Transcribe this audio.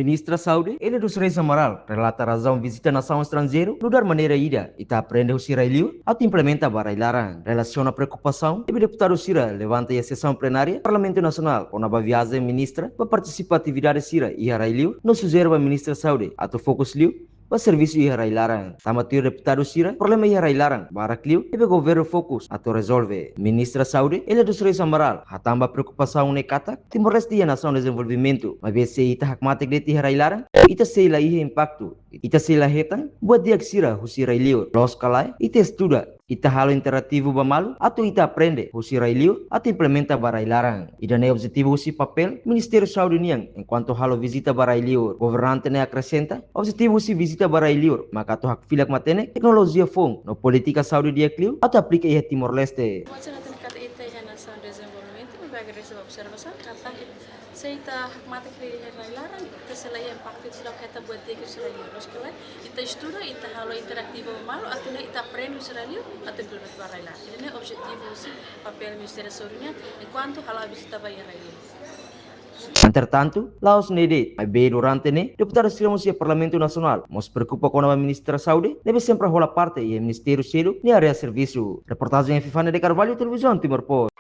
ministra Saudi, ele dos Reis Amaral, relata a razão visita nação estrangeiro, no dar maneira ida, e tá aprende o Sira Eliu, até implementa barailaran. Relaciona a preocupação, e o deputado Sira levanta a sessão plenária, Parlamento Nacional, onde a viagem ministra, para participar da atividade Sira e Arailiu, não sugere a ministra Saudi, ato focus liu, para serviço e Larang. Tamatiu deputado Sira, problema e Larang. Barakliu, e o governo fokus atau resolve. Ministra Saudi, ele dos Reis Amaral, hatamba preocupação nekata, Timor-Leste e nação desenvolvimento, mas bese ita hakmatik de Larang, ita sei ihe impacto, ita sei hetang, buat dia Sira, Husira Iliu, los kalai, ita estuda, ita halo interativo bamalu, atau ita aprende, Husira Iliu, atau implementa Larang. Ida ne objetivo husi papel, Ministério Saudi niang, enquanto halo visita Iliu, governante ne acrescenta, objetivo husi visita Iliu, maka to hak filak matene, teknologia fong, no politika Saudi dia kliu, atau aplika ia Timor-Leste. Seita mata que railaran, que se leia impacto de lo que está buat dia que se leia, los que ita estuda, ita halo interativo malo, atau ita aprende se leia, atau belum barailar. Ini objetivo si papel Ministério Saúde, enquanto halo visita vai railar. Entretanto, Laos nede, mas bem durante ne, deputado Siramos e Parlamento Nacional, mas preocupa com a ministra Saudi, deve sempre rolar parte e o Ministério Cedo, nem área de serviço. Reportagem em Fifane de Carvalho, Televisão Timor-Poste.